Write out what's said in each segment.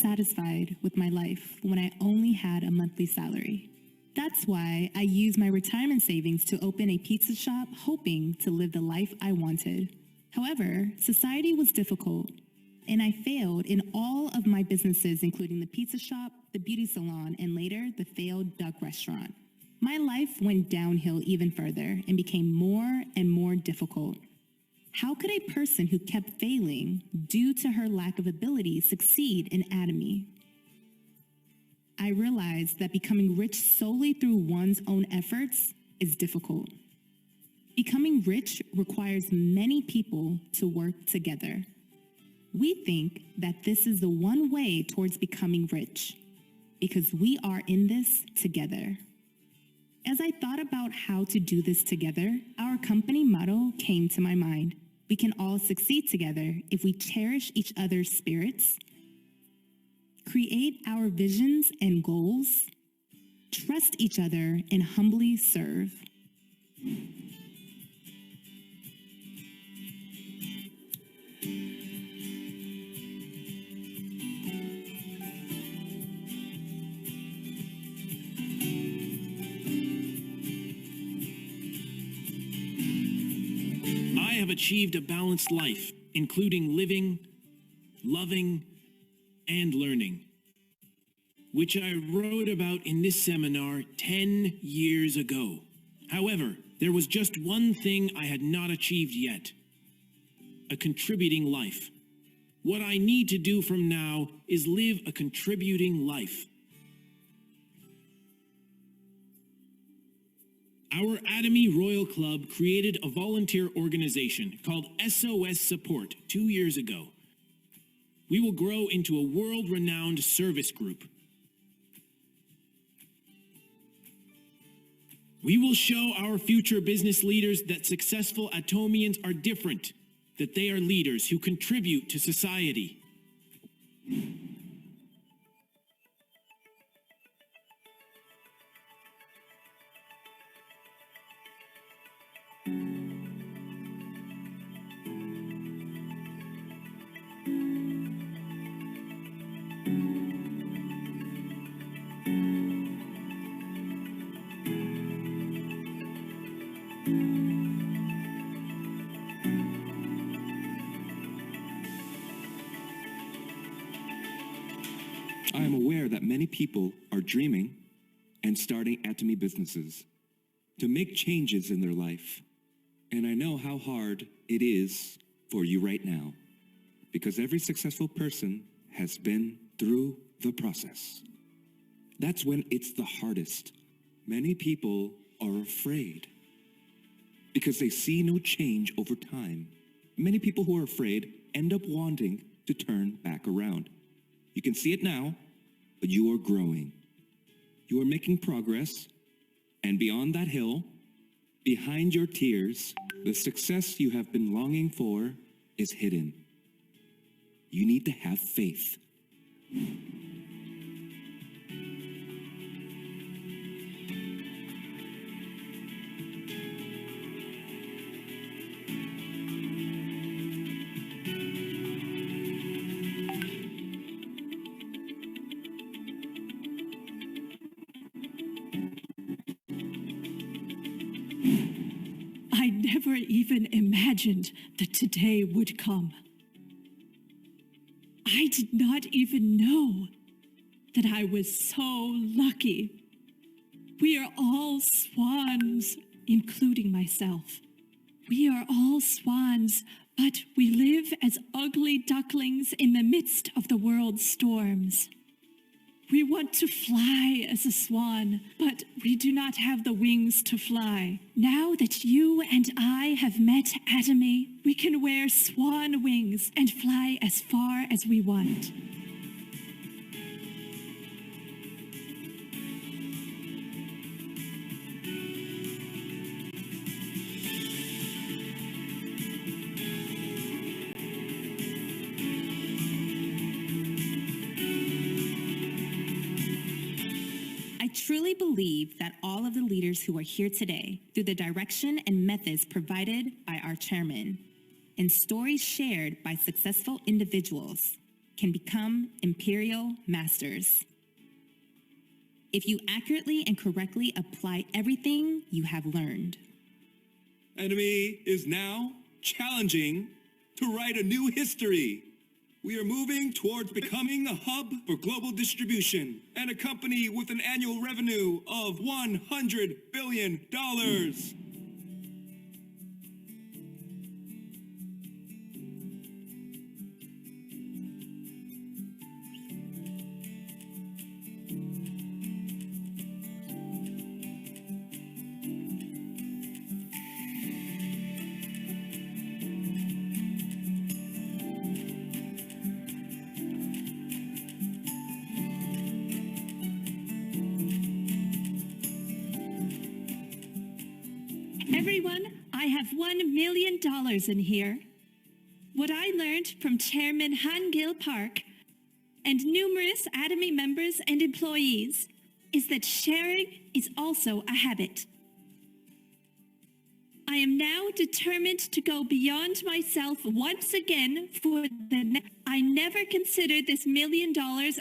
satisfied with my life when I only had a monthly salary. That's why I used my retirement savings to open a pizza shop, hoping to live the life I wanted. However, society was difficult, and I failed in all of my businesses, including the pizza shop, the beauty salon, and later the failed duck restaurant. My life went downhill even further and became more and more difficult. How could a person who kept failing due to her lack of ability succeed in Atomy? I realized that becoming rich solely through one's own efforts is difficult. Becoming rich requires many people to work together. We think that this is the one way towards becoming rich, because we are in this together. As I thought about how to do this together, our company motto came to my mind. We can all succeed together if we cherish each other's spirits, create our visions and goals, trust each other, and humbly serve. I have achieved a balanced life, including living, loving, and learning, which I wrote about in this seminar 10 years ago. However, there was just one thing I had not achieved yet: a contributing life. What I need to do from now is live a contributing life. Our Atomy Royal Club created a volunteer organization called SOS Support 2 years ago. We will grow into a world-renowned service group. We will show our future business leaders that successful Atomians are different, that they are leaders who contribute to society. I am aware that many people are dreaming and starting Atomy businesses to make changes in their life. And I know how hard it is for you right now, because every successful person has been through the process. That's when it's the hardest. Many people are afraid because they see no change over time. Many people who are afraid end up wanting to turn back around. You can see it now, but you are growing. You are making progress, and beyond that hill, behind your tears, the success you have been longing for is hidden. You need to have faith. I never even imagined that today would come. I did not even know that I was so lucky. We are all swans, including myself. We are all swans, but we live as ugly ducklings in the midst of the world's storms. We want to fly as a swan, but we do not have the wings to fly. Now that you and I have met Atomy, we can wear swan wings and fly as far as we want. I truly believe that all of the leaders who are here today, through the direction and methods provided by our chairman and stories shared by successful individuals, can become Imperial Masters. If you accurately and correctly apply everything you have learned. Atomy is now challenging to write a new history. We are moving towards becoming a hub for global distribution and a company with an annual revenue of $100 billion. Everyone, I have $1 million in here. What I learned from Chairman Han Gil Park and numerous Atomy members and employees is that sharing is also a habit. I am now determined to go beyond myself once again for I never considered this $1 million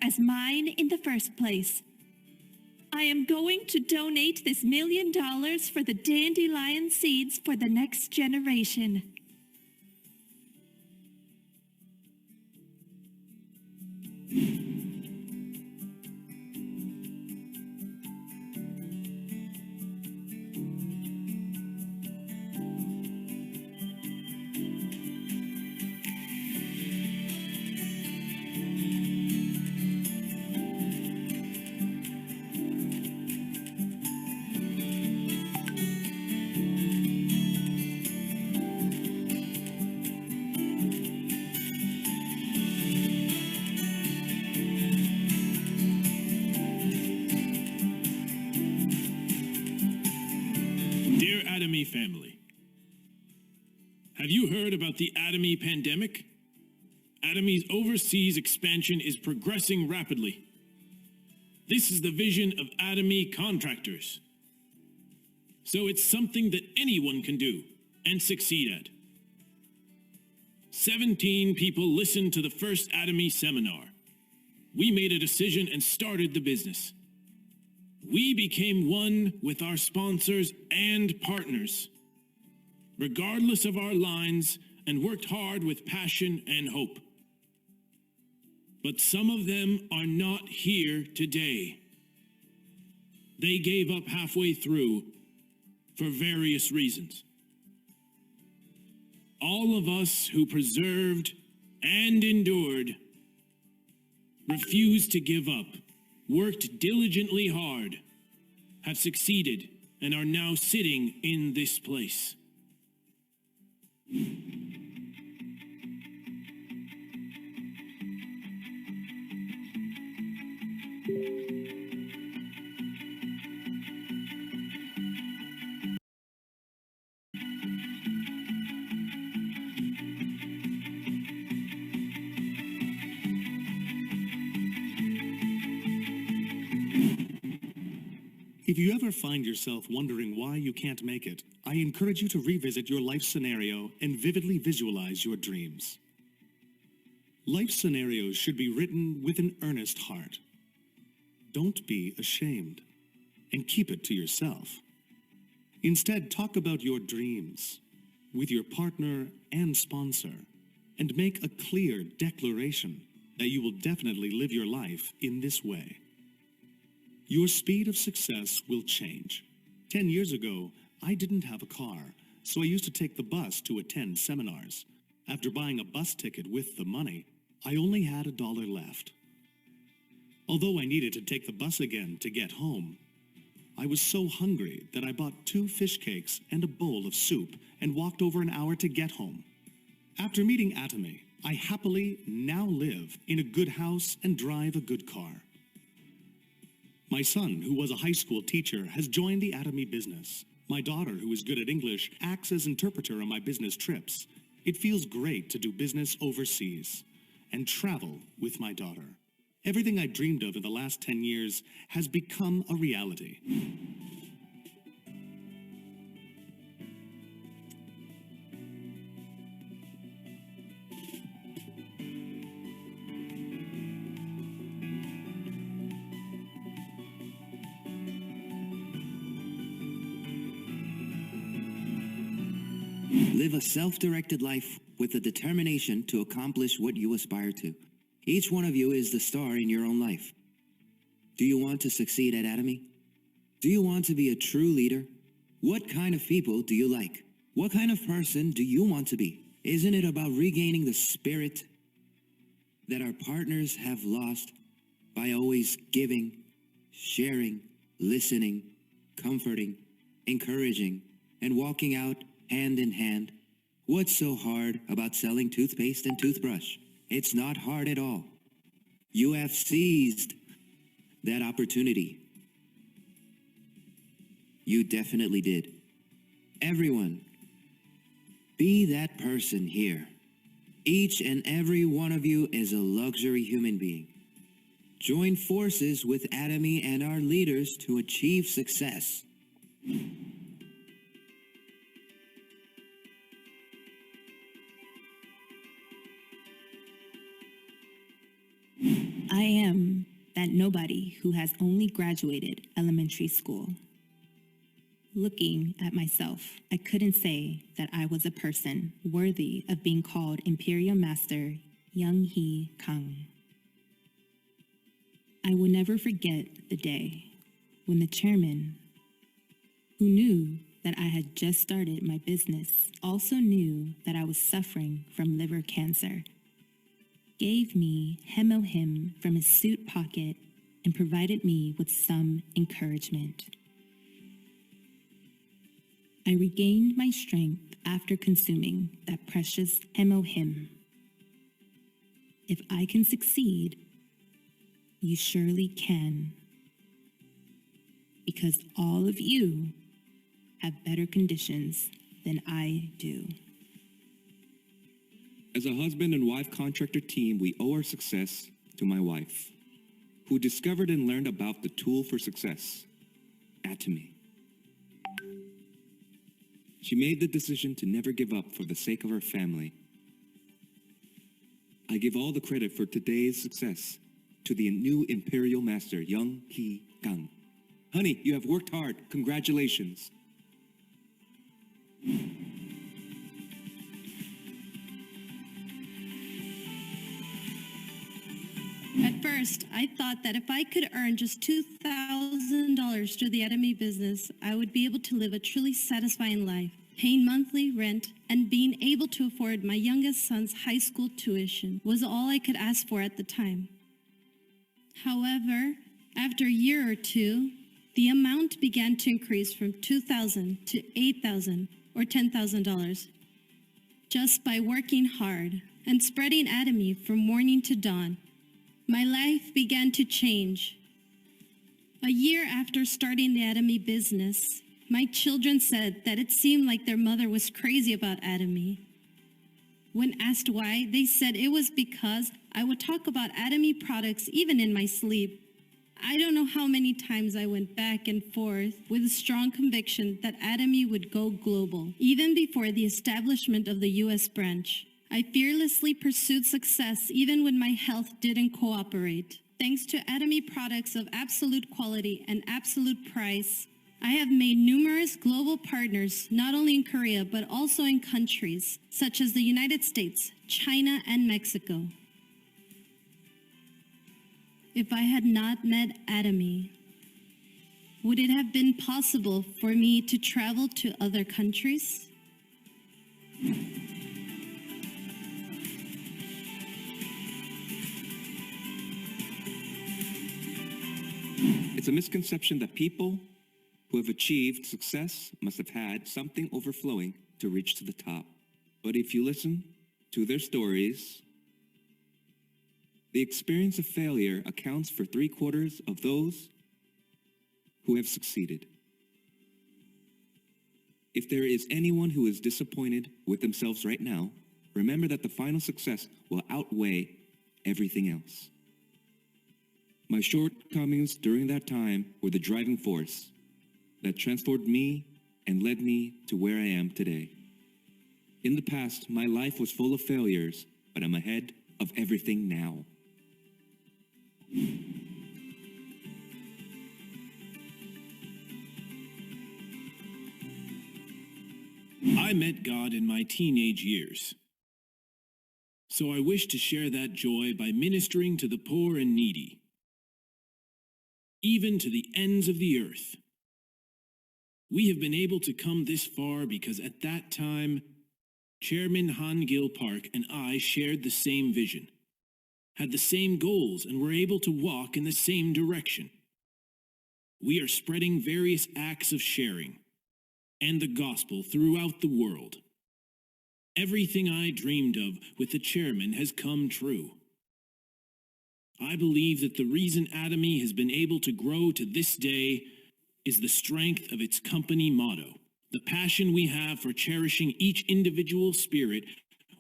as mine in the first place. I am going to donate this $1 million for the dandelion seeds for the next generation. Dear Atomy family, have you heard about the Atomy pandemic? Atomy's overseas expansion is progressing rapidly. This is the vision of Atomy contractors. So it's something that anyone can do and succeed at. 17 people listened to the first Atomy seminar. We made a decision and started the business. We became one with our sponsors and partners, regardless of our lines, and worked hard with passion and hope. But some of them are not here today. They gave up halfway through for various reasons. All of us who persevered and endured, refused to give up, worked diligently hard, have succeeded, and are now sitting in this place. If you ever find yourself wondering why you can't make it, I encourage you to revisit your life scenario and vividly visualize your dreams. Life scenarios should be written with an earnest heart. Don't be ashamed, and keep it to yourself. Instead, talk about your dreams with your partner and sponsor, and make a clear declaration that you will definitely live your life in this way. Your speed of success will change. 10 years ago, I didn't have a car, so I used to take the bus to attend seminars. After buying a bus ticket with the money, I only had $1 left. Although I needed to take the bus again to get home, I was so hungry that I bought 2 fish cakes and a bowl of soup and walked over an hour to get home. After meeting Atomy, I happily now live in a good house and drive a good car. My son, who was a high school teacher, has joined the Atomy business. My daughter, who is good at English, acts as interpreter on my business trips. It feels great to do business overseas and travel with my daughter. Everything I dreamed of in the last 10 years has become a reality. Live a self-directed life with the determination to accomplish what you aspire to. Each one of you is the star in your own life. Do you want to succeed at Atomy? Do you want to be a true leader? What kind of people do you like? What kind of person do you want to be? Isn't it about regaining the spirit that our partners have lost by always giving, sharing, listening, comforting, encouraging, and walking out hand in hand? What's so hard about selling toothpaste and toothbrush? It's not hard at all. You have seized that opportunity. You definitely did. Everyone, be that person here. Each and every one of you is a luxury human being. Join forces with Atomy and our leaders to achieve success. I am that nobody who has only graduated elementary school. Looking at myself, I couldn't say that I was a person worthy of being called Imperial Master Young Hee Kang. I will never forget the day when the chairman, who knew that I had just started my business, also knew that I was suffering from liver cancer, gave me him from his suit pocket and provided me with some encouragement. I regained my strength after consuming that precious him. If I can succeed, you surely can. Because all of you have better conditions than I do. As a husband and wife contractor team, we owe our success to my wife, who discovered and learned about the tool for success, Atomy. She made the decision to never give up for the sake of her family. I give all the credit for today's success to the new Imperial Master, Young Hee Kang. Honey, you have worked hard. Congratulations. At first, I thought that if I could earn just $2,000 through the Atomy business, I would be able to live a truly satisfying life, paying monthly rent and being able to afford my youngest son's high school tuition was all I could ask for at the time. However, after a year or two, the amount began to increase from $2,000 to $8,000 or $10,000. Just by working hard and spreading Atomy from morning to dawn, my life began to change. A year after starting the Atomy business, my children said that it seemed like their mother was crazy about Atomy. When asked why, they said it was because I would talk about Atomy products even in my sleep. I don't know how many times I went back and forth with a strong conviction that Atomy would go global, even before the establishment of the U.S. branch. I fearlessly pursued success even when my health didn't cooperate. Thanks to Atomy products of absolute quality and absolute price, I have made numerous global partners not only in Korea but also in countries such as the United States, China, and Mexico. If I had not met Atomy, would it have been possible for me to travel to other countries? It's a misconception that people who have achieved success must have had something overflowing to reach to the top. But if you listen to their stories, the experience of failure accounts for 3/4 of those who have succeeded. If there is anyone who is disappointed with themselves right now, remember that the final success will outweigh everything else. My shortcomings during that time were the driving force that transformed me and led me to where I am today. In the past, my life was full of failures, but I'm ahead of everything now. I I met God in my teenage years. So I wish to share that joy by ministering to the poor and needy, even to the ends of the earth. We have been able to come this far because at that time, Chairman Han Gil Park and I shared the same vision, had the same goals, and were able to walk in the same direction. We are spreading various acts of sharing and the gospel throughout the world. Everything I dreamed of with the chairman has come true. I believe that the reason Atomy has been able to grow to this day is the strength of its company motto, the passion we have for cherishing each individual spirit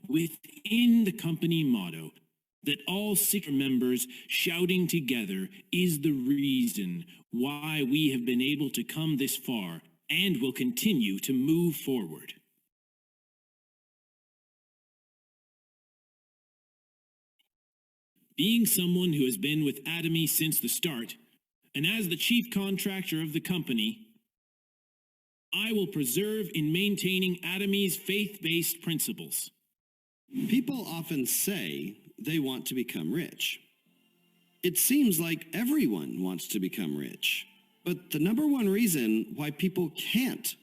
within the company motto, that all 6 members shouting together is the reason why we have been able to come this far and will continue to move forward. Being someone who has been with Atomy since the start, and as the chief contractor of the company, I will preserve in maintaining Atomy's faith-based principles. People often say they want to become rich. It seems like everyone wants to become rich. But the number one reason why people can't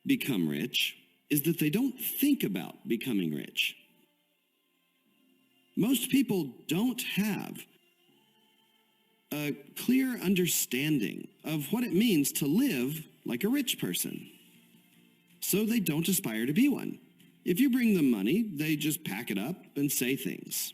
become rich is that they don't think about becoming rich. Most people don't have a clear understanding of what it means to live like a rich person. So they don't aspire to be one. If you bring them money, they just pack it up and say things.